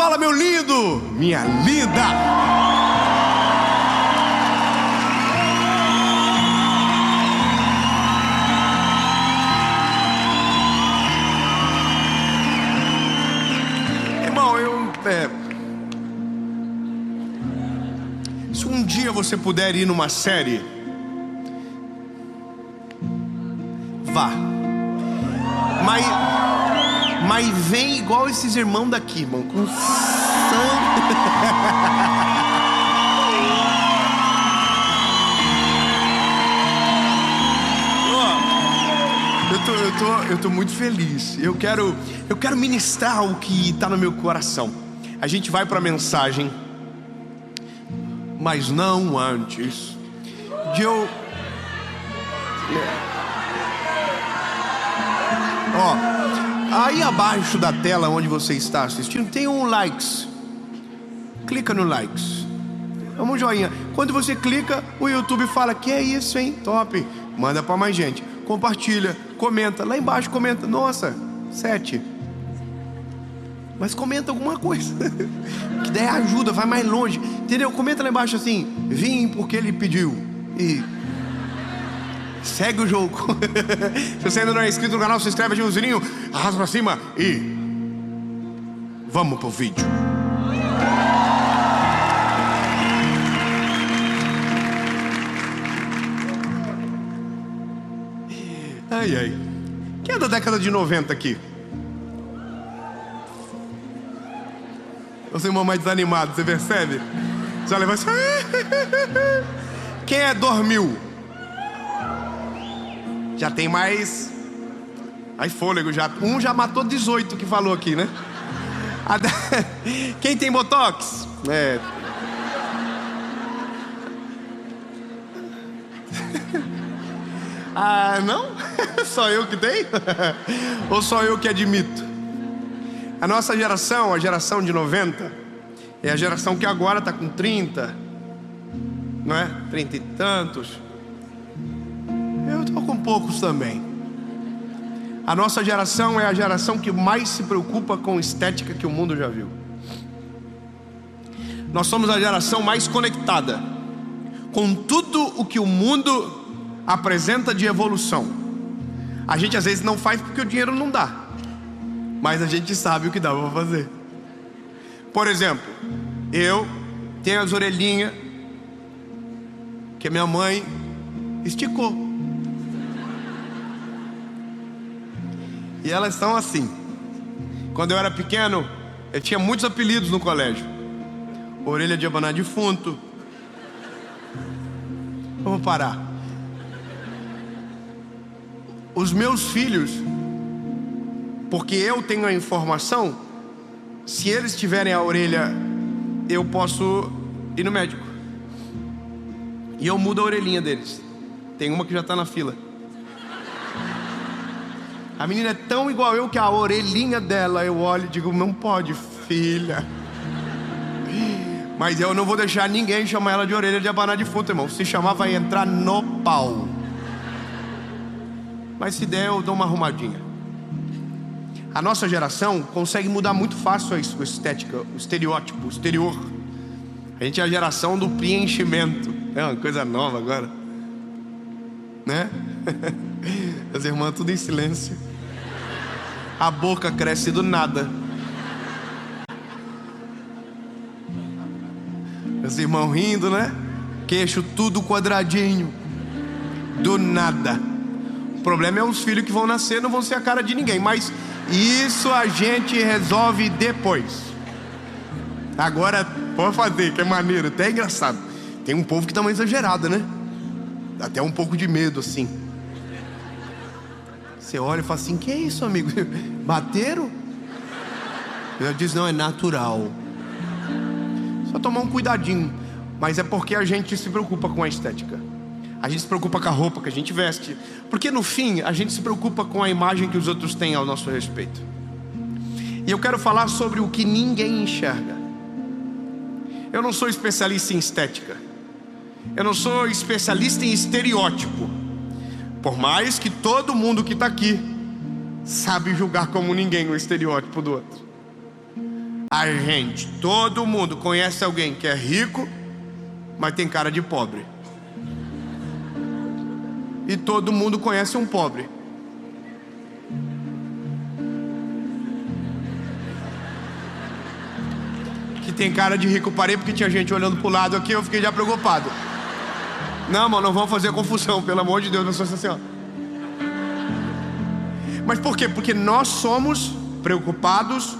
Fala, meu lindo, minha linda. Irmão, se um dia você puder ir numa série, vá. Mas vem igual esses irmãos daqui, irmão, com sangue. Eu tô muito feliz. Eu quero ministrar o que está no meu coração. A gente vai para a mensagem, mas não antes de eu... Aí abaixo da tela onde você está assistindo tem um likes. Clica no likes. Vamos joinha. Quando você clica, o YouTube fala: que é isso, hein? Top. Manda para mais gente. Compartilha, comenta. Lá embaixo comenta: nossa, 7. Mas comenta alguma coisa que daí ajuda, vai mais longe. Entendeu? Comenta lá embaixo assim: vim porque ele pediu. E segue o jogo. Se você ainda não é inscrito no canal, se inscreve, ativa o sininho, arrasta pra cima e vamos pro vídeo. Ai, ai. Quem é da década de 90 aqui? Você é mais desanimado, você percebe? Já leva assim. Quem é dormiu? Já tem mais fôlego já. Um já matou 18 que falou aqui, né? Quem tem botox? Ah, não? Só eu que tenho? Ou só eu que admito? A nossa geração, a geração de 90, é a geração que agora está com 30, não é? 30 e tantos. Eu estou com poucos também. A nossa geração é a geração que mais se preocupa com estética que o mundo já viu. Nós somos a geração mais conectada com tudo o que o mundo apresenta de evolução. A gente às vezes não faz porque o dinheiro não dá, mas a gente sabe o que dá para fazer. Por exemplo, eu tenho as orelhinhas que a minha mãe esticou. E elas são assim. Quando eu era pequeno, eu tinha muitos apelidos no colégio. Orelha de abanar defunto. Vamos parar. Os meus filhos, porque eu tenho a informação, se eles tiverem a orelha, eu posso ir no médico. E eu mudo a orelhinha deles. Tem uma que já está na fila. A menina é tão igual eu que a orelhinha dela, eu olho e digo: não pode, filha. Mas eu não vou deixar ninguém chamar ela de orelha de abanar defunto, irmão. Se chamar, vai entrar no pau. Mas se der, eu dou uma arrumadinha. A nossa geração consegue mudar muito fácil a estética, o estereótipo, o exterior. A gente é a geração do preenchimento. É uma coisa nova agora, né? As irmãs tudo em silêncio. A boca cresce do nada. Os irmãos rindo, né? Queixo tudo quadradinho. Do nada. O problema é os filhos que vão nascer, não vão ser a cara de ninguém. Mas isso a gente resolve depois. Agora pode fazer, que é maneiro, até é engraçado. Tem um povo que dá uma exagerada, né? Dá até um pouco de medo assim. Você olha e fala assim: que é isso, amigo? Bateram? Eu disse: não, é natural. Só tomar um cuidadinho. Mas é porque a gente se preocupa com a estética. A gente se preocupa com a roupa que a gente veste. Porque no fim, a gente se preocupa com a imagem que os outros têm ao nosso respeito. E eu quero falar sobre o que ninguém enxerga. Eu não sou especialista em estética. Eu não sou especialista em estereótipo. Por mais que todo mundo que está aqui sabe julgar como ninguém o estereótipo do outro. Todo mundo conhece alguém que é rico, mas tem cara de pobre. E todo mundo conhece um pobre. Que tem cara de rico. Parei porque tinha gente olhando pro lado aqui, eu fiquei já preocupado. Não, mano, não vamos fazer confusão, pelo amor de Deus, pessoas assim, ó. Mas por quê? Porque nós somos preocupados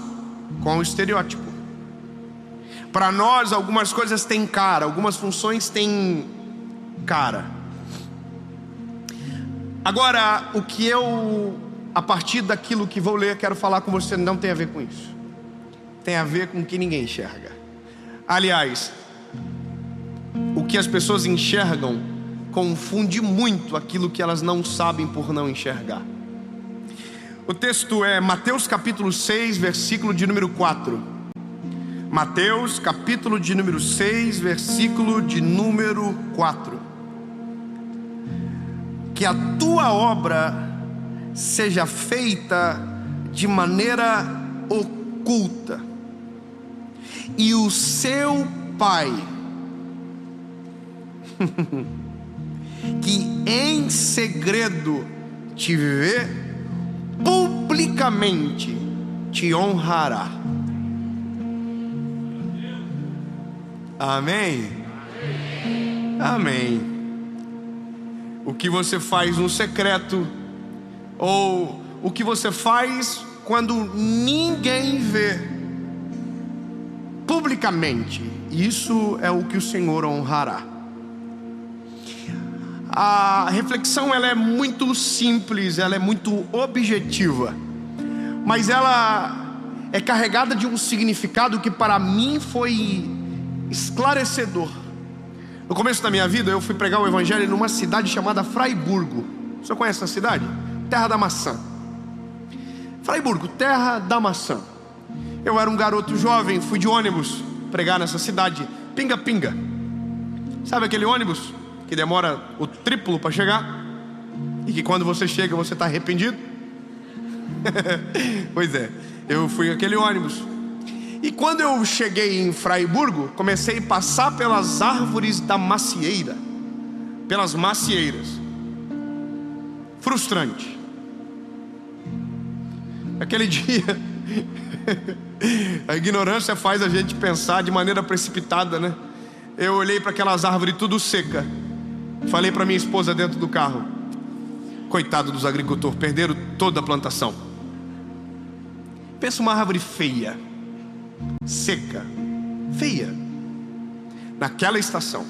com o estereótipo. Para nós, algumas coisas têm cara, algumas funções têm cara. Agora, o que eu, a partir daquilo que vou ler, quero falar com você, não tem a ver com isso. Tem a ver com o que ninguém enxerga. Aliás, o que as pessoas enxergam confunde muito aquilo que elas não sabem por não enxergar. O texto é Mateus capítulo 6, versículo de número 4. Mateus capítulo de número 6, versículo de número 4. Que a tua obra seja feita de maneira oculta, e o seu Pai que em segredo te vê, publicamente te honrará. Amém? Amém. O que você faz no secreto, ou o que você faz quando ninguém vê, publicamente, isso é o que o Senhor honrará. A reflexão, ela é muito simples, ela é muito objetiva, mas ela é carregada de um significado que para mim foi esclarecedor. No começo da minha vida, eu fui pregar o evangelho numa cidade chamada Fraiburgo. Você conhece essa cidade? Terra da maçã. Fraiburgo, terra da maçã. Eu era um garoto jovem, fui de ônibus pregar nessa cidade, pinga-pinga. Sabe aquele ônibus que demora o triplo para chegar? E que quando você chega, você está arrependido? Pois é, eu fui aquele ônibus. E quando eu cheguei em Fraiburgo, comecei a passar pelas árvores da macieira, pelas macieiras. Frustrante. Aquele dia, a ignorância faz a gente pensar de maneira precipitada, né? Eu olhei para aquelas árvores tudo seca. Falei para minha esposa dentro do carro: coitado dos agricultores, perderam toda a plantação. Pensa uma árvore feia, seca, feia, naquela estação.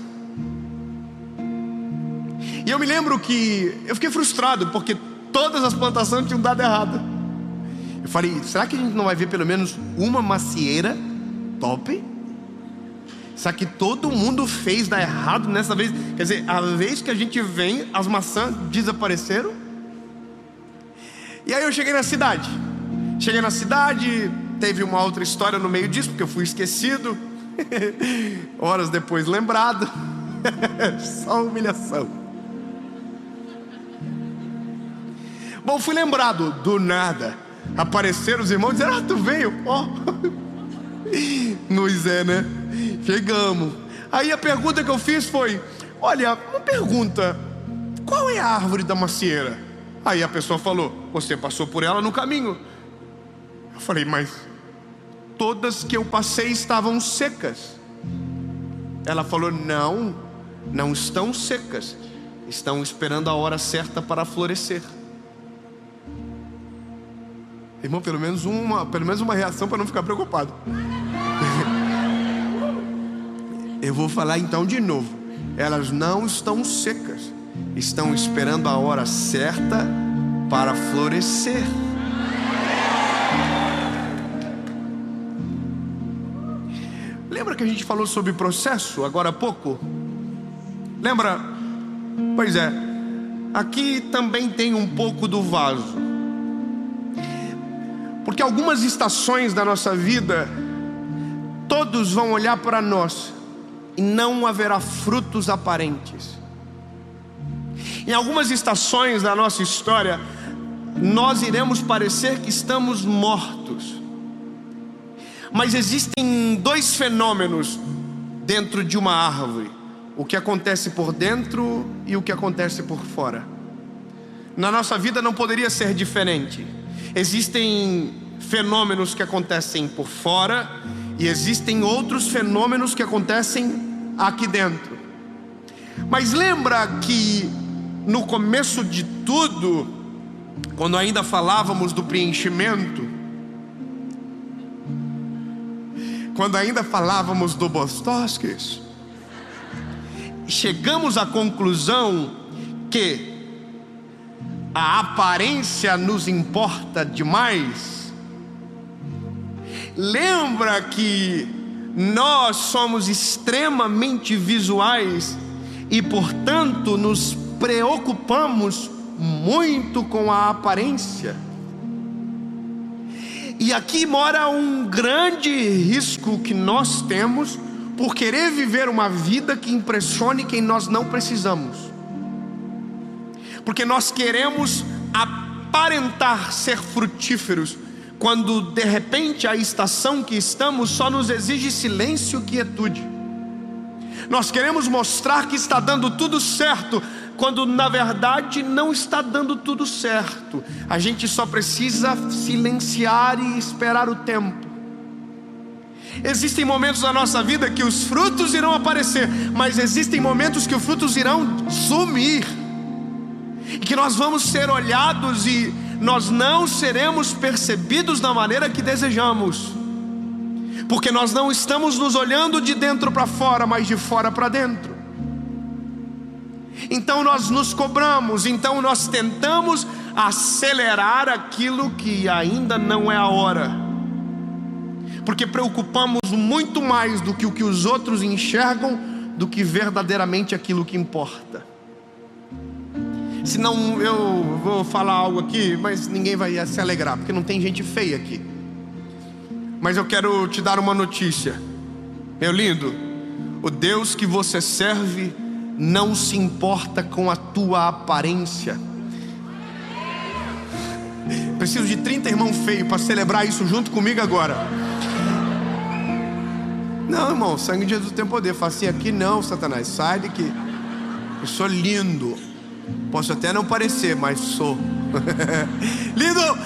E eu me lembro que eu fiquei frustrado, porque todas as plantações tinham dado errado. Eu falei: será que a gente não vai ver pelo menos uma macieira top? Será que todo mundo fez dar errado nessa vez? Quer dizer, a vez que a gente vem, as maçãs desapareceram. E aí eu cheguei na cidade. Teve uma outra história no meio disso, porque eu fui esquecido. Horas depois lembrado. Só humilhação. Bom, fui lembrado do nada. Apareceram os irmãos e disseram: tu veio? Ó. Nós né? Chegamos. Aí a pergunta que eu fiz foi: olha, uma pergunta, qual é a árvore da macieira? Aí a pessoa falou: você passou por ela no caminho. Eu falei: mas todas que eu passei estavam secas. Ela falou: não estão secas, estão esperando a hora certa para florescer. Irmão, pelo menos uma reação para não ficar preocupado. Eu vou falar então de novo: elas não estão secas, estão esperando a hora certa para florescer. Lembra que a gente falou sobre processo agora há pouco? Lembra? Pois é, aqui também tem um pouco do vaso. Porque algumas estações da nossa vida, todos vão olhar para nós e não haverá frutos aparentes. Em algumas estações da nossa história, nós iremos parecer que estamos mortos. Mas existem dois fenômenos dentro de uma árvore: o que acontece por dentro e o que acontece por fora. Na nossa vida não poderia ser diferente. Existem fenômenos que acontecem por fora e existem outros fenômenos que acontecem aqui dentro. Mas lembra que no começo de tudo, quando ainda falávamos do preenchimento, quando ainda falávamos do Bostóskis, chegamos à conclusão que a aparência nos importa demais. Lembra que nós somos extremamente visuais e, portanto, nos preocupamos muito com a aparência. E aqui mora um grande risco que nós temos por querer viver uma vida que impressione quem nós não precisamos. Porque nós queremos aparentar ser frutíferos, quando de repente a estação que estamos só nos exige silêncio e quietude. Nós queremos mostrar que está dando tudo certo, quando na verdade não está dando tudo certo. A gente só precisa silenciar e esperar o tempo. Existem momentos na nossa vida que os frutos irão aparecer, mas existem momentos que os frutos irão sumir, e que nós vamos ser olhados e nós não seremos percebidos da maneira que desejamos, porque nós não estamos nos olhando de dentro para fora, mas de fora para dentro. Então nós nos cobramos, então nós tentamos acelerar aquilo que ainda não é a hora, porque preocupamos muito mais do que o que os outros enxergam, do que verdadeiramente aquilo que importa. Senão eu vou falar algo aqui, mas ninguém vai se alegrar, porque não tem gente feia aqui. Mas eu quero te dar uma notícia, meu lindo: o Deus que você serve não se importa com a tua aparência. Preciso de 30 irmãos feios para celebrar isso junto comigo agora. Não, irmão, o sangue de Jesus tem poder. Fala assim: aqui não, Satanás, sai daqui. Eu sou lindo. Posso até não parecer, mas sou. Lindo!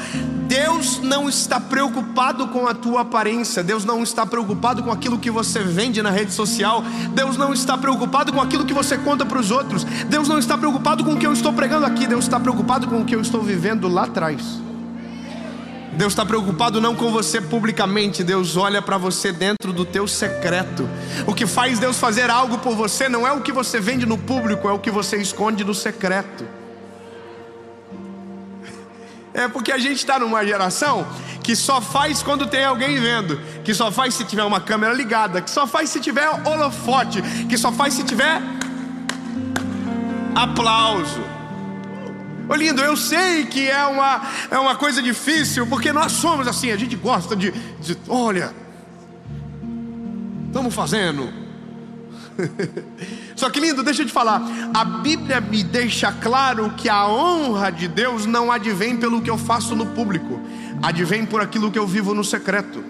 Deus não está preocupado com a tua aparência. Deus não está preocupado com aquilo que você vende na rede social. Deus não está preocupado com aquilo que você conta para os outros. Deus não está preocupado com o que eu estou pregando aqui. Deus está preocupado com o que eu estou vivendo lá atrás. Deus está preocupado não com você publicamente. Deus olha para você dentro do teu secreto. O que faz Deus fazer algo por você não é o que você vende no público, é o que você esconde no secreto. É porque a gente está numa geração que só faz quando tem alguém vendo, que só faz se tiver uma câmera ligada, que só faz se tiver holofote, que só faz se tiver aplauso. Ô lindo, eu sei que é uma coisa difícil, porque nós somos assim, a gente gosta de olha, estamos fazendo. Só que lindo, deixa eu te falar, a Bíblia me deixa claro que a honra de Deus não advém pelo que eu faço no público, advém por aquilo que eu vivo no secreto.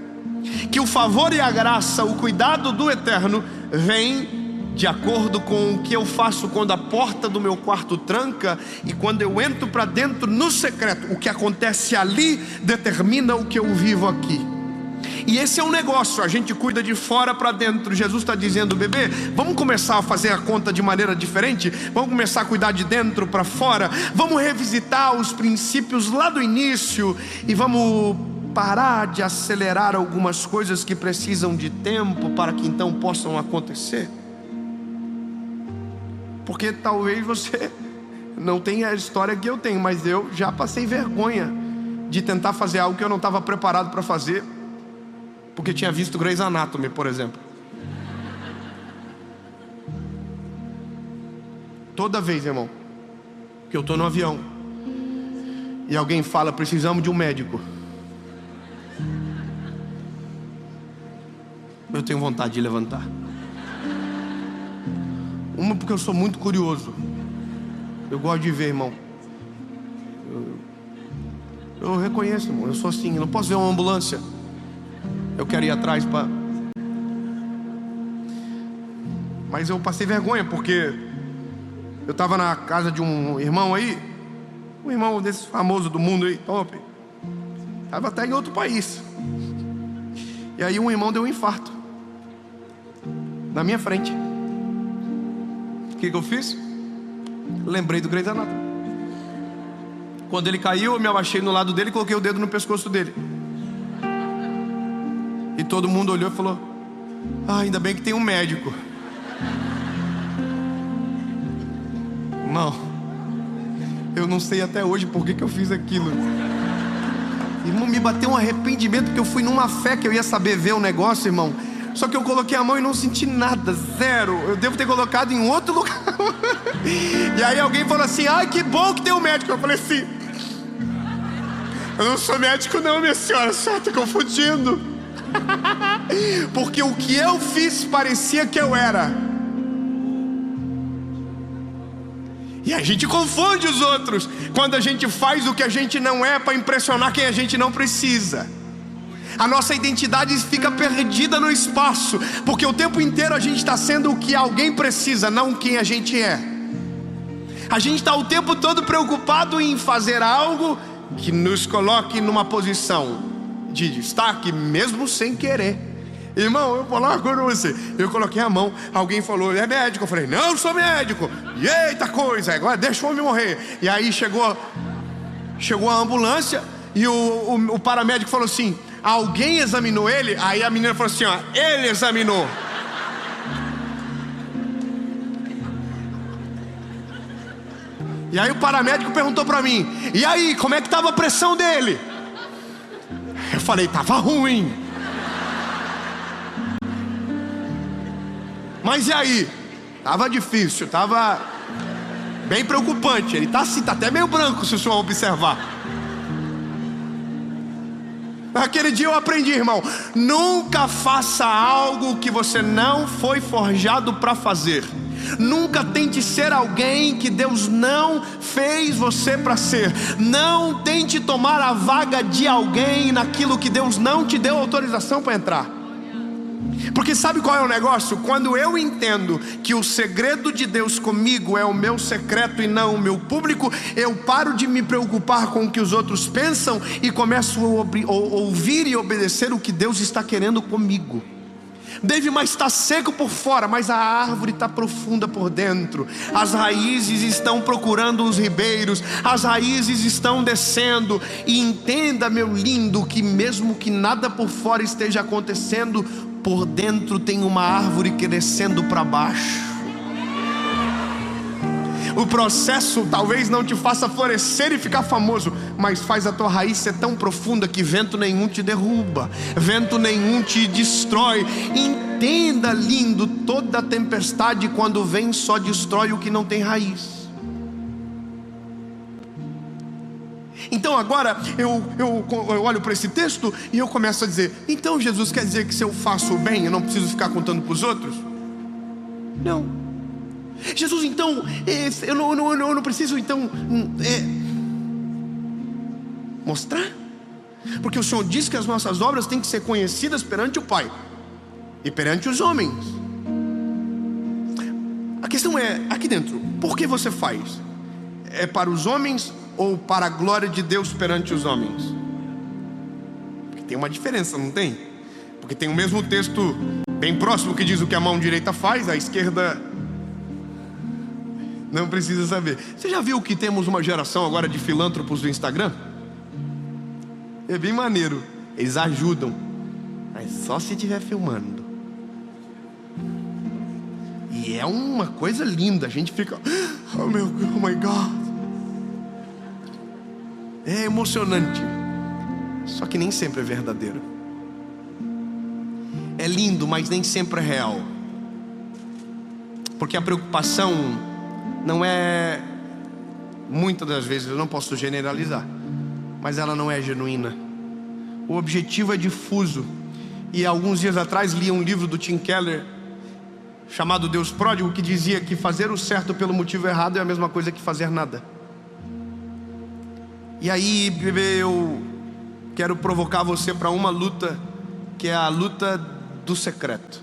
Que o favor e a graça, o cuidado do Eterno vem de acordo com o que eu faço quando a porta do meu quarto tranca e quando eu entro para dentro no secreto. O que acontece ali determina o que eu vivo aqui. E esse é um negócio, a gente cuida de fora para dentro. Jesus está dizendo: bebê, vamos começar a fazer a conta de maneira diferente? Vamos começar a cuidar de dentro para fora? Vamos revisitar os princípios lá do início e vamos parar de acelerar algumas coisas que precisam de tempo para que então possam acontecer? Porque talvez você não tenha a história que eu tenho, mas eu já passei vergonha de tentar fazer algo que eu não estava preparado para fazer, porque tinha visto Grey's Anatomy, por exemplo. Toda vez, irmão, que eu estou no avião e alguém fala: precisamos de um médico, eu tenho vontade de levantar. Uma, porque eu sou muito curioso. Eu gosto de ver, irmão. Eu reconheço, irmão. Eu sou assim, eu não posso ver uma ambulância. Eu quero ir atrás para... Mas eu passei vergonha, porque eu estava na casa de um irmão aí, um irmão desse famoso do mundo aí, top. Estava até em outro país. E aí um irmão deu um infarto na minha frente. O que eu fiz? Lembrei do Grey's Anatomy. Quando ele caiu, eu me abaixei no lado dele e coloquei o dedo no pescoço dele. E todo mundo olhou e falou: ah, ainda bem que tem um médico. Não, eu não sei até hoje por que eu fiz aquilo. Irmão, me bateu um arrependimento, porque eu fui numa fé que eu ia saber ver o negócio, irmão. Só que eu coloquei a mão e não senti nada, zero. Eu devo ter colocado em outro lugar. E aí alguém falou assim: ai, que bom que tem um médico. Eu falei assim: eu não sou médico não, minha senhora, a senhora está confundindo. Porque o que eu fiz parecia que eu era. E a gente confunde os outros quando a gente faz o que a gente não é para impressionar quem a gente não precisa. A nossa identidade fica perdida no espaço, porque o tempo inteiro a gente está sendo o que alguém precisa, não quem a gente é. A gente está o tempo todo preocupado em fazer algo que nos coloque numa posição de destaque, mesmo sem querer. Irmão, eu vou falar uma coisa pra você. Eu coloquei a mão, alguém falou: é médico? Eu falei: não, sou médico. E eita coisa, agora deixa o homem morrer. E aí chegou a ambulância e o paramédico falou assim: alguém examinou ele? Aí a menina falou assim: ó, ele examinou. E aí o paramédico perguntou pra mim: e aí, como é que tava a pressão dele? Eu falei: tava ruim. Mas e aí? Tava difícil, tava bem preocupante. Ele tá assim, tá até meio branco, se o senhor observar. Aquele dia eu aprendi, irmão: nunca faça algo que você não foi forjado para fazer. Nunca tente ser alguém que Deus não fez você para ser. Não tente tomar a vaga de alguém naquilo que Deus não te deu autorização para entrar. Porque sabe qual é o negócio? Quando eu entendo que o segredo de Deus comigo é o meu secreto e não o meu público, eu paro de me preocupar com o que os outros pensam e começo a ouvir e obedecer o que Deus está querendo comigo. Deve mais estar seco por fora, mas a árvore está profunda por dentro. As raízes estão procurando os ribeiros, as raízes estão descendo. E entenda, meu lindo, que mesmo que nada por fora esteja acontecendo, por dentro tem uma árvore crescendo para baixo. O processo talvez não te faça florescer e ficar famoso, mas faz a tua raiz ser tão profunda que vento nenhum te derruba, vento nenhum te destrói. Entenda, lindo, toda tempestade quando vem só destrói o que não tem raiz. Então agora eu olho para esse texto e eu começo a dizer: então Jesus quer dizer que se eu faço o bem eu não preciso ficar contando para os outros? Não. Jesus, então eu não preciso então mostrar? Porque o Senhor diz que as nossas obras têm que ser conhecidas perante o Pai e perante os homens. A questão é, aqui dentro, por que você faz? É para os homens ou para a glória de Deus perante os homens? Porque tem uma diferença, não tem? Porque tem o mesmo texto bem próximo que diz o que a mão direita faz, a esquerda não precisa saber. Você já viu que temos uma geração agora de filântropos do Instagram? É bem maneiro. Eles ajudam, mas só se estiver filmando. E é uma coisa linda. A gente fica: oh my God. É emocionante. Só que nem sempre é verdadeiro. É lindo, mas nem sempre é real. Porque a preocupação não é, muitas das vezes, eu não posso generalizar, mas ela não é genuína. O objetivo é difuso. E alguns dias atrás li um livro do Tim Keller chamado Deus Pródigo, que dizia que fazer o certo pelo motivo errado é a mesma coisa que fazer nada. E aí, bebê, eu quero provocar você para uma luta que é a luta do secreto.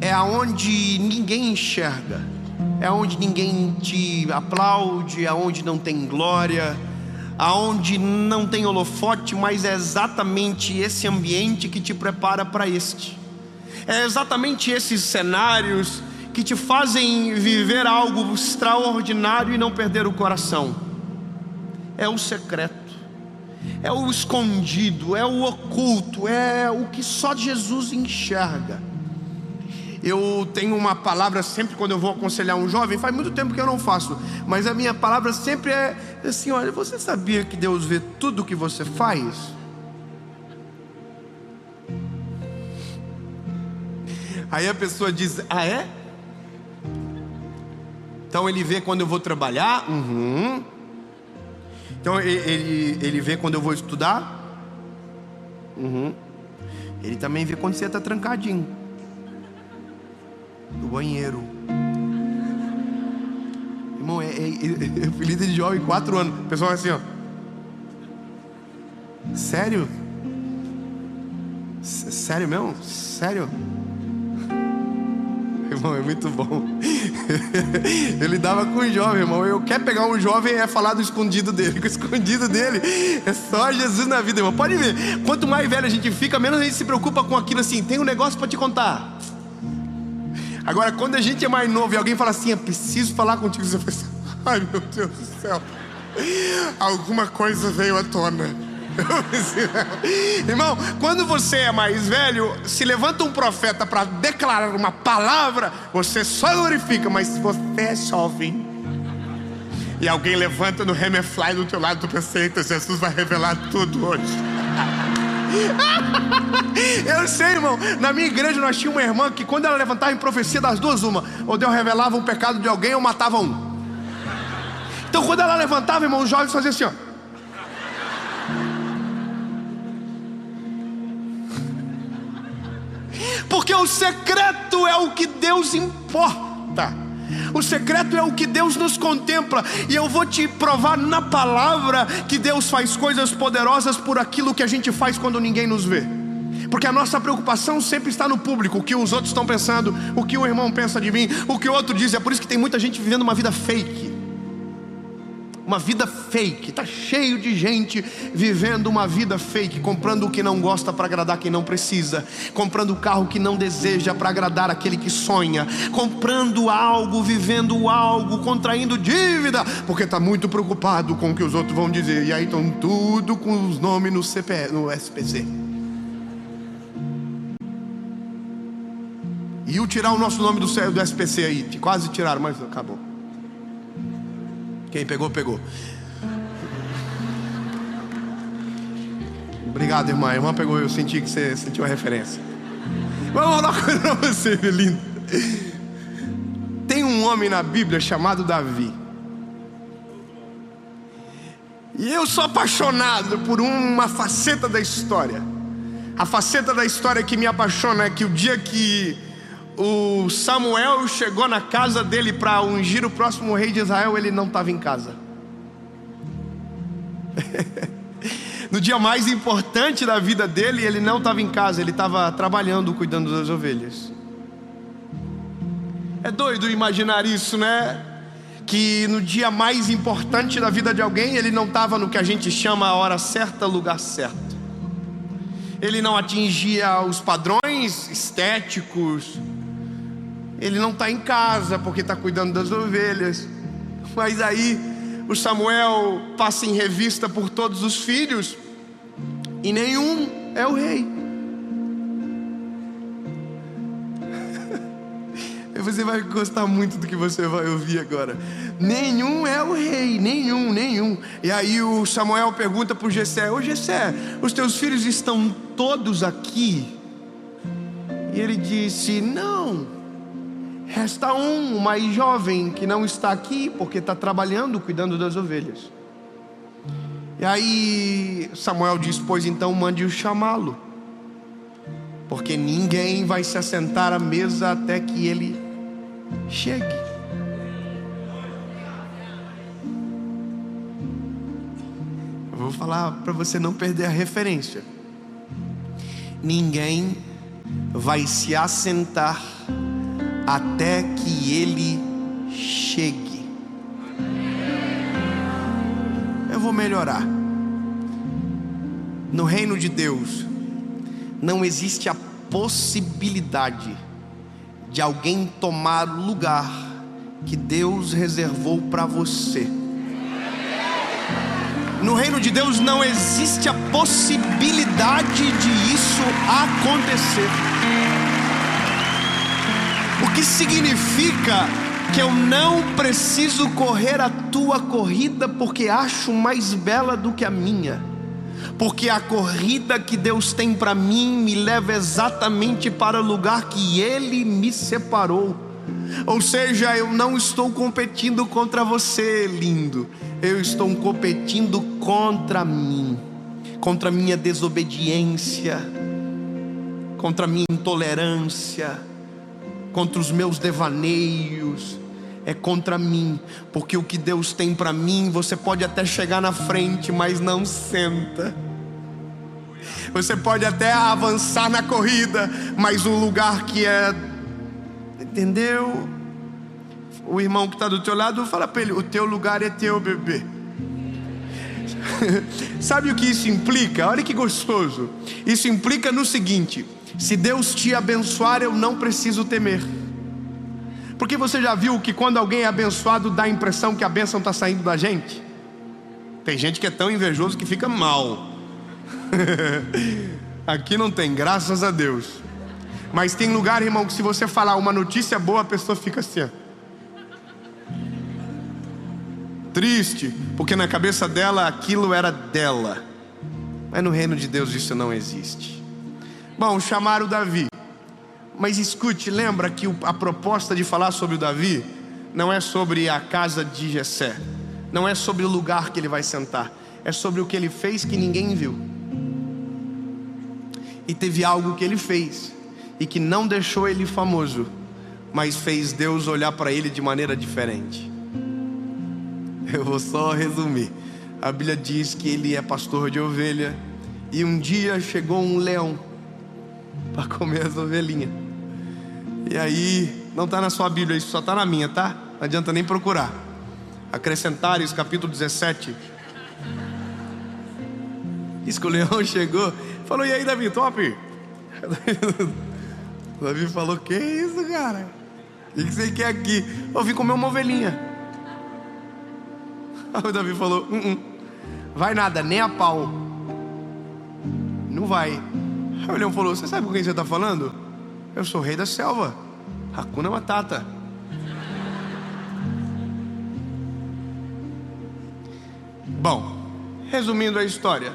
É aonde ninguém enxerga, é onde ninguém te aplaude, aonde não tem glória, aonde não tem holofote, mas é exatamente esse ambiente que te prepara para este. É exatamente esses cenários que te fazem viver algo extraordinário e não perder o coração. É o secreto, é o escondido, é o oculto, é o que só Jesus enxerga. Eu tenho uma palavra sempre quando eu vou aconselhar um jovem, faz muito tempo que eu não faço, mas a minha palavra sempre é assim: olha, você sabia que Deus vê tudo o que você faz? Aí a pessoa diz: ah, é? Então ele vê quando eu vou trabalhar? Então ele vê quando eu vou estudar? Ele também vê quando você está trancadinho no banheiro. Irmão, eu fui líder de jovem 4 anos. O pessoal é assim, ó. Sério? Sério mesmo? Sério? Irmão, é muito bom. Eu lidava com um jovem, irmão. Eu quero pegar um jovem é falar do escondido dele. O escondido dele é só Jesus na vida, irmão. Pode ver, quanto mais velho a gente fica, menos a gente se preocupa com aquilo assim. Tem um negócio para te contar. Agora, quando a gente é mais novo e alguém fala assim: eu preciso falar contigo, você fala assim: ai meu Deus do céu, alguma coisa veio à tona. Irmão, quando você é mais velho, se levanta um profeta para declarar uma palavra, você só glorifica. Mas se você é jovem e alguém levanta no Hammerfly do teu lado, tu pensa: eita, Jesus vai revelar tudo hoje. Eu sei, irmão, na minha igreja nós tínhamos uma irmã que quando ela levantava em profecia, das duas uma: ou Deus revelava um pecado de alguém ou matava um. Então quando ela levantava, irmão, os jovens faziam assim, ó. Porque o secreto é o que Deus importa. O secreto é o que Deus nos contempla. E eu vou te provar na palavra que Deus faz coisas poderosas por aquilo que a gente faz quando ninguém nos vê. Porque a nossa preocupação sempre está no público. O que os outros estão pensando, o que o irmão pensa de mim, o que o outro diz. É por isso que tem muita gente vivendo uma vida fake. Uma vida fake. Está cheio de gente vivendo uma vida fake, comprando o que não gosta para agradar quem não precisa, comprando o carro que não deseja para agradar aquele que sonha, comprando algo, vivendo algo, contraindo dívida, porque está muito preocupado com o que os outros vão dizer. E aí estão tudo com os nomes no SPC. E o tirar o nosso nome do SPC aí, quase tiraram, mas acabou. Quem pegou, pegou. Obrigado, irmã. A irmã pegou, eu senti que você sentiu a referência. Vamos falar uma coisa pra você, lindo. Tem um homem na Bíblia chamado Davi. E eu sou apaixonado por uma faceta da história. A faceta da história que me apaixona é que o dia que o Samuel chegou na casa dele para ungir o próximo rei de Israel, ele não estava em casa. No dia mais importante da vida dele, ele não estava em casa, ele estava trabalhando, cuidando das ovelhas. É doido imaginar isso, né? Que no dia mais importante da vida de alguém, ele não estava no que a gente chama a hora certa, lugar certo. Ele não atingia os padrões estéticos. Ele não está em casa porque está cuidando das ovelhas. Mas aí o Samuel passa em revista por todos os filhos e nenhum é o rei. Você vai gostar muito do que você vai ouvir agora. Nenhum é o rei, nenhum. E aí o Samuel pergunta para o Jessé: ô Jessé, os teus filhos estão todos aqui? E ele disse: não, resta um, o mais jovem, que não está aqui porque está trabalhando, cuidando das ovelhas. E aí Samuel diz: pois então mande-o chamá-lo, porque ninguém vai se assentar à mesa até que ele chegue. Eu vou falar para você não perder a referência. ninguém vai se assentar até que ele chegue. Eu vou melhorar. No reino de Deus não existe a possibilidade de alguém tomar o lugar que Deus reservou para você. No reino de Deus não existe a possibilidade de isso acontecer. O que significa que eu não preciso correr a tua corrida porque acho mais bela do que a minha. Porque a corrida que Deus tem para mim me leva exatamente para o lugar que Ele me separou. Ou seja, eu não estou competindo contra você, lindo. Eu estou competindo contra mim, contra minha desobediência, contra minha intolerância, contra os meus devaneios. É contra mim, porque o que Deus tem para mim, você pode até chegar na frente, mas não senta. Você pode até avançar na corrida, mas o lugar que é, entendeu? O irmão que está do teu lado, fala para ele: o teu lugar é teu, bebê. Sabe o que isso implica? Olha que gostoso. Isso implica no seguinte: se Deus te abençoar, eu não preciso temer. Porque você já viu que quando alguém é abençoado, dá a impressão que a bênção está saindo da gente? Tem gente que é tão invejoso que fica mal. Aqui não tem, graças a Deus. Mas tem lugar, irmão, que se você falar uma notícia boa, a pessoa fica assim, ó, triste, porque na cabeça dela aquilo era dela. Mas no reino de Deus isso não existe. Bom, chamaram Davi. Mas escute, lembra que a proposta de falar sobre o Davi não é sobre a casa de Jessé, não é sobre o lugar que ele vai sentar, é sobre o que ele fez que ninguém viu. E teve algo que ele fez e que não deixou ele famoso, mas fez Deus olhar para ele de maneira diferente. Eu vou só resumir. A Bíblia diz que ele é pastor de ovelha, e um dia chegou um leão para comer as ovelhinhas. E aí, não está na sua Bíblia, isso só está na minha, tá? Não adianta nem procurar. Acrescentares, capítulo 17. Diz que o leão chegou, falou: e aí, Davi, top? Davi falou: que isso, cara? O que você quer aqui? Eu vim comer uma ovelhinha. Aí o Davi falou: vai nada, nem a pau. Não vai. Aí o leão falou: você sabe com quem você está falando? Eu sou o rei da selva, Hakuna Matata. Bom, resumindo a história,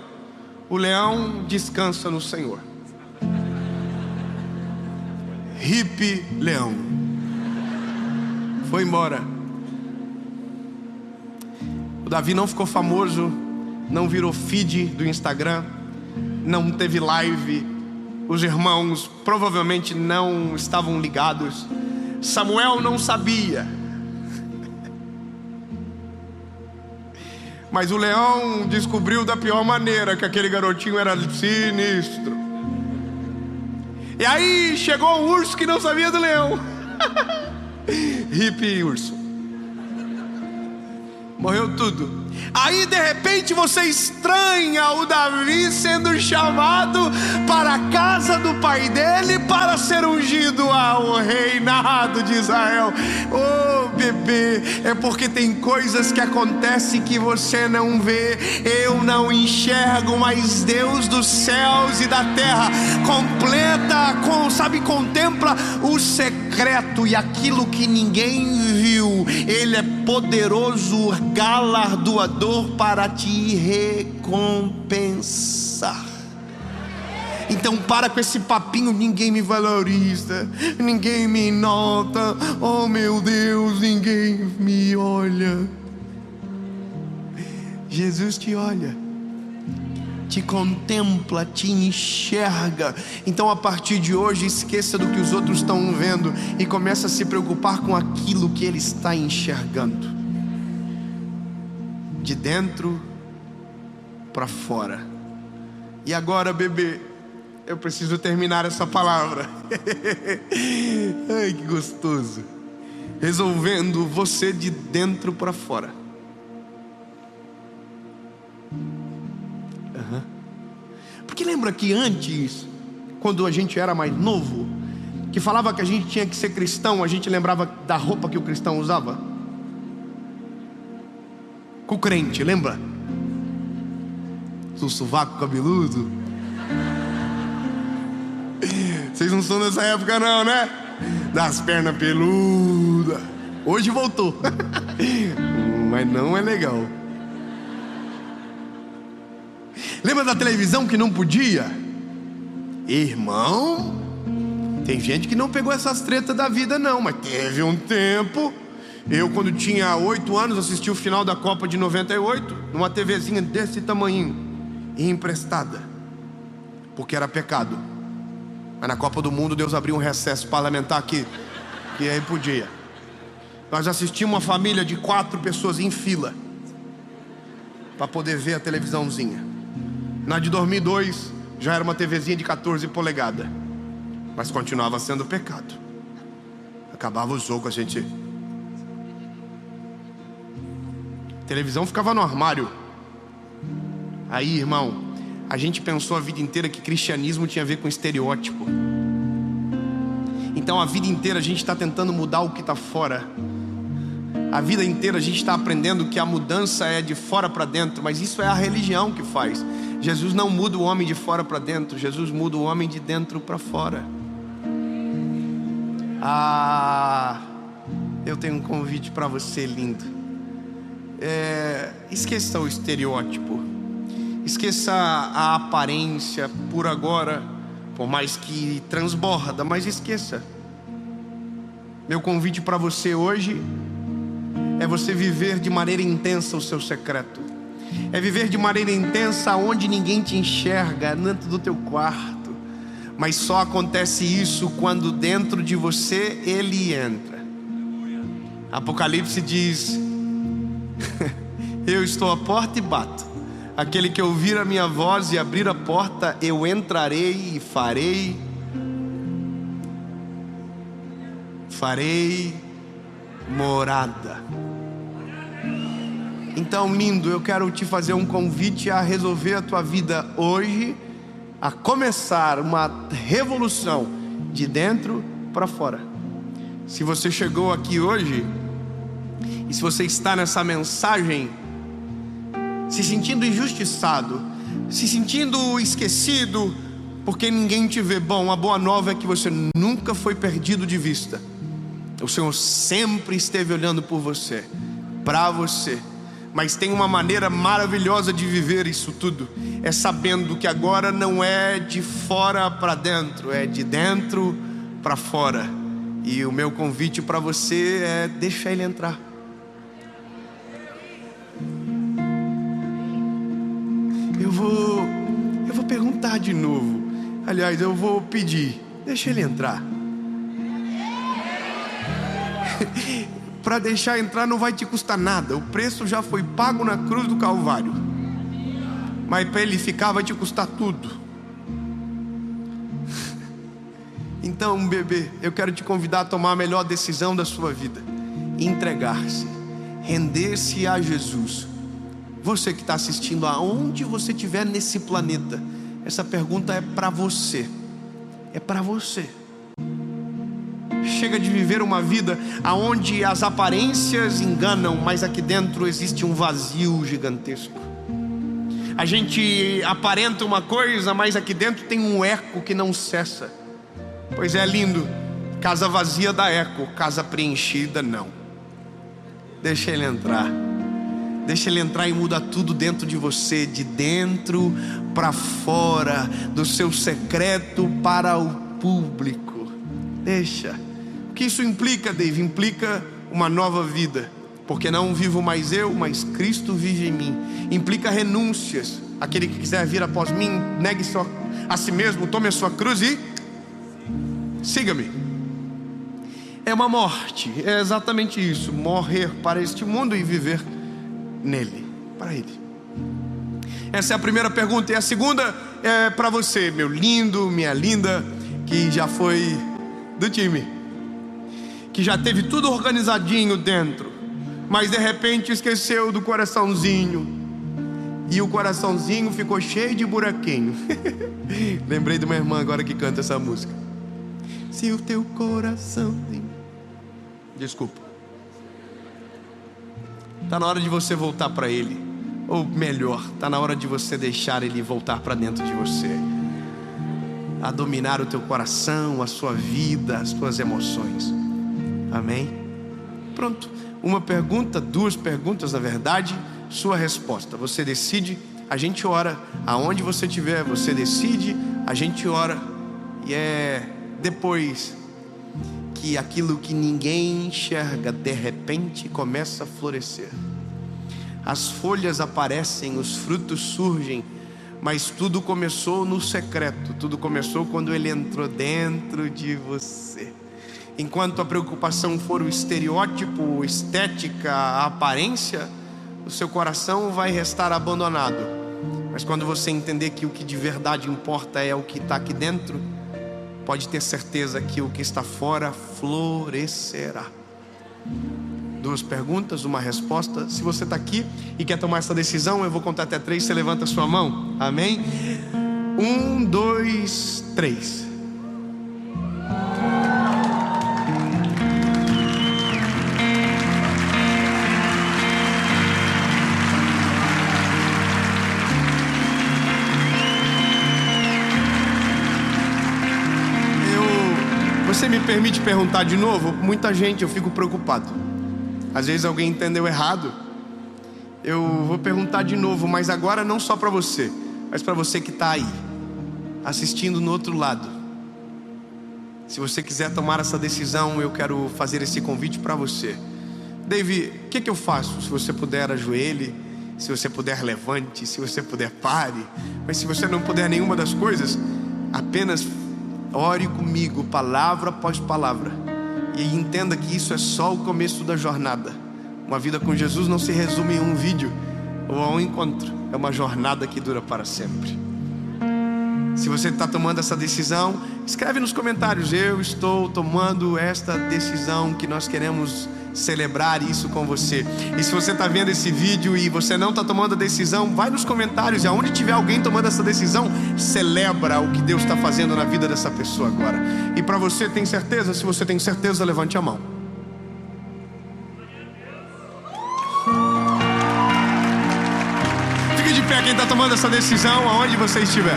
o leão descansa no Senhor. Hippie leão foi embora. O Davi não ficou famoso, não virou feed do Instagram, não teve live. Os irmãos provavelmente não estavam ligados. Samuel não sabia. Mas o leão descobriu da pior maneira que aquele garotinho era sinistro. E aí chegou o urso que não sabia do leão. Hippie urso. Morreu tudo. Aí de repente você estranha o Davi sendo chamado para a casa do pai dele para ser ungido ao reinado de Israel. Oh bebê, é porque tem coisas que acontecem que você não vê, eu não enxergo, mas Deus dos céus e da terra contempla o secreto e aquilo que ninguém viu. Ele é poderoso galardoador para te recompensar. Então para com esse papinho: ninguém me valoriza, ninguém me nota, oh meu Deus, ninguém me olha. Jesus te olha, te contempla, te enxerga. Então a partir de hoje esqueça do que os outros estão vendo e comece a se preocupar com aquilo que Ele está enxergando. De dentro para fora. E agora, bebê, Eu preciso terminar essa palavra. Ai, que gostoso. Resolvendo você de dentro para fora. Porque lembra que antes, quando a gente era mais novo, que falava que a gente tinha que ser cristão, a gente lembrava da roupa que o cristão usava? Com o crente, lembra? O sovaco cabeludo. Vocês não são dessa época não, né? Das pernas peludas. Hoje voltou. Mas não é legal. Lembra da televisão que não podia? Irmão, tem gente que não pegou essas tretas da vida não, mas teve um tempo. Eu, quando tinha 8 anos, assisti o final da Copa de 98 numa TVzinha desse tamanhinho, emprestada, porque era pecado. Mas na Copa do Mundo Deus abriu um recesso parlamentar que aí podia. Nós assistimos uma família de 4 pessoas em fila para poder ver a televisãozinha. Na de 2002 já era uma TVzinha de 14 polegadas, mas continuava sendo pecado. Acabava o jogo, a televisão ficava no armário. Aí, irmão, a gente pensou a vida inteira que cristianismo tinha a ver com estereótipo. Então a vida inteira a gente está tentando mudar o que está fora. A vida inteira a gente está aprendendo que a mudança é de fora para dentro, mas isso é a religião que faz. Jesus não muda o homem de fora para dentro, Jesus muda o homem de dentro para fora. Eu tenho um convite para você, lindo. Esqueça o estereótipo, esqueça a aparência por agora, por mais que transborda, mas esqueça. Meu convite para você hoje é você viver de maneira intensa o seu secreto. É viver de maneira intensa onde ninguém te enxerga, dentro do teu quarto. Mas só acontece isso quando dentro de você Ele entra. Apocalipse diz: eu estou à porta e bato. Aquele que ouvir a minha voz e abrir a porta, eu entrarei e farei morada. Então, lindo, eu quero te fazer um convite a resolver a tua vida hoje, a começar uma revolução de dentro para fora. Se você chegou aqui hoje e se você está nessa mensagem se sentindo injustiçado, se sentindo esquecido, porque ninguém te vê bom, a boa nova é que você nunca foi perdido de vista. O Senhor sempre esteve olhando por você, para você. Mas tem uma maneira maravilhosa de viver isso tudo, é sabendo que agora não é de fora para dentro, é de dentro para fora. E o meu convite para você é: deixa Ele entrar. Eu vou perguntar de novo. Aliás, eu vou pedir: deixa Ele entrar. Para deixar entrar não vai te custar nada. O preço já foi pago na cruz do Calvário. Mas para Ele ficar vai te custar tudo. Então, bebê, eu quero te convidar a tomar a melhor decisão da sua vida: entregar-se, render-se a Jesus. Você que está assistindo, aonde você estiver nesse planeta, essa pergunta é para você. É para você. Chega de viver uma vida onde as aparências enganam, mas aqui dentro existe um vazio gigantesco. A gente aparenta uma coisa, mas aqui dentro tem um eco que não cessa. Pois é, lindo, casa vazia dá eco, casa preenchida não. Deixa Ele entrar. Deixa Ele entrar e muda tudo dentro de você, de dentro para fora, do seu secreto para o público. Deixa. O que isso implica, Dave? Implica uma nova vida, porque não vivo mais eu, mas Cristo vive em mim. Implica renúncias. Aquele que quiser vir após mim, negue a si mesmo, tome a sua cruz e siga-me. É uma morte, é exatamente isso: morrer para este mundo e viver nele, para Ele. Essa é a primeira pergunta. E a segunda é para você, meu lindo, minha linda, que já foi do time, que já teve tudo organizadinho dentro, mas de repente esqueceu do coraçãozinho, e o coraçãozinho ficou cheio de buraquinho. Lembrei de uma irmã agora que canta essa música. Se o teu coração tem... Desculpa. Está na hora de você voltar para Ele. Ou melhor, está na hora de você deixar Ele voltar para dentro de você, a dominar o teu coração, a sua vida, as tuas emoções. Amém? Pronto. Uma pergunta, duas perguntas na verdade, sua resposta. Você decide, a gente ora. Aonde você estiver, você decide, a gente ora. E é depois que aquilo que ninguém enxerga de repente começa a florescer. As folhas aparecem, os frutos surgem, mas tudo começou no secreto. Tudo começou quando Ele entrou dentro de você. Enquanto a preocupação for o estereótipo, estética, a aparência, o seu coração vai restar abandonado. Mas quando você entender que o que de verdade importa é o que está aqui dentro, pode ter certeza que o que está fora florescerá. Duas perguntas, uma resposta. Se você está aqui e quer tomar essa decisão, eu vou contar até 3, você levanta a sua mão. Amém? 1, 2, 3. Você me permite perguntar de novo? Muita gente, eu fico preocupado. Às vezes alguém entendeu errado. Eu vou perguntar de novo, mas agora não só para você, mas para você que está aí, assistindo no outro lado. Se você quiser tomar essa decisão, eu quero fazer esse convite para você. David, o que eu faço? Se você puder, ajoelhe. Se você puder, levante. Se você puder, pare. Mas se você não puder nenhuma das coisas, apenas ore comigo, palavra após palavra. E entenda que isso é só o começo da jornada. Uma vida com Jesus não se resume em um vídeo ou a um encontro. É uma jornada que dura para sempre. Se você está tomando essa decisão, escreve nos comentários: eu estou tomando esta decisão, que nós queremos celebrar isso com você. E se você está vendo esse vídeo e você não está tomando a decisão, vai nos comentários, e aonde tiver alguém tomando essa decisão, celebra o que Deus está fazendo na vida dessa pessoa agora. E para você, tem certeza? Se você tem certeza, levante a mão. Fique de pé quem está tomando essa decisão, aonde você estiver.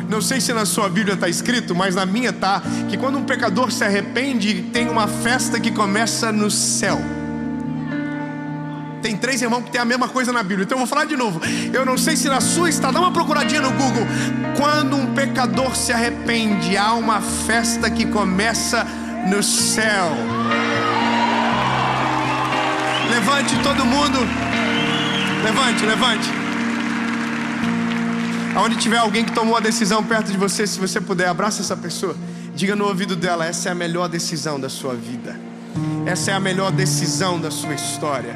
Não sei se na sua Bíblia está escrito, mas na minha está, que quando um pecador se arrepende, tem uma festa que começa no céu. Tem 3 irmãos que tem a mesma coisa na Bíblia. Então eu vou falar de novo. Eu não sei se na sua está, dá uma procuradinha no Google. Quando um pecador se arrepende, há uma festa que começa no céu. Levante todo mundo. Levante. Aonde tiver alguém que tomou a decisão perto de você, se você puder, abraça essa pessoa. Diga no ouvido dela: essa é a melhor decisão da sua vida. Essa é a melhor decisão da sua história.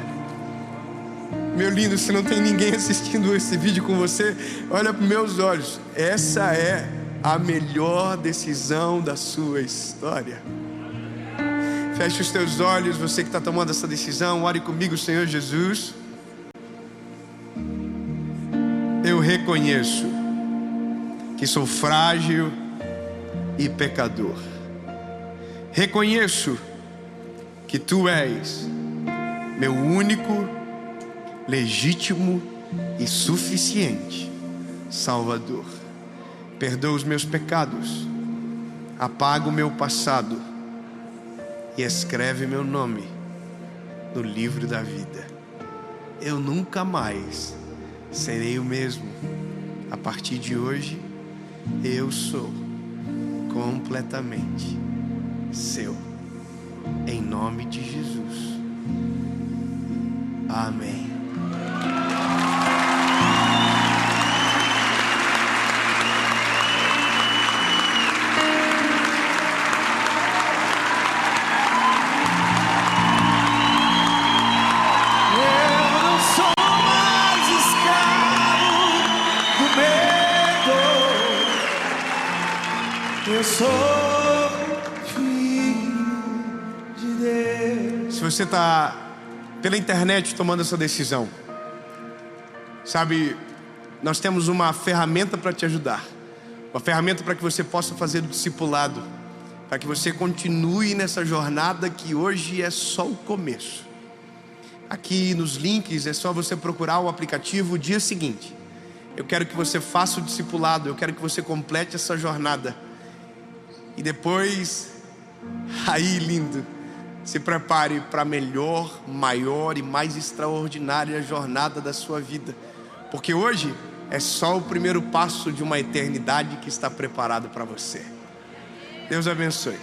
Meu lindo, se não tem ninguém assistindo esse vídeo com você, olha para os meus olhos. Essa é a melhor decisão da sua história. Feche os teus olhos, você que está tomando essa decisão. Ore comigo. Senhor Jesus, eu reconheço que sou frágil e pecador. Reconheço que Tu és meu único, legítimo e suficiente Salvador. Perdoa os meus pecados, apaga o meu passado e escreve meu nome no livro da vida. Eu nunca mais serei o mesmo. A partir de hoje, eu sou completamente seu. Em nome de Jesus. Amém. sou filho de Deus. Se você está pela internet tomando essa decisão, sabe, nós temos uma ferramenta para te ajudar. Uma ferramenta para que você possa fazer o discipulado, para que você continue nessa jornada que hoje é só o começo. Aqui nos links é só você procurar o aplicativo Dia Seguinte. Eu quero que você faça o discipulado, eu quero que você complete essa jornada. E depois, aí lindo, se prepare para a melhor, maior e mais extraordinária jornada da sua vida. Porque hoje é só o primeiro passo de uma eternidade que está preparada para você. Deus abençoe.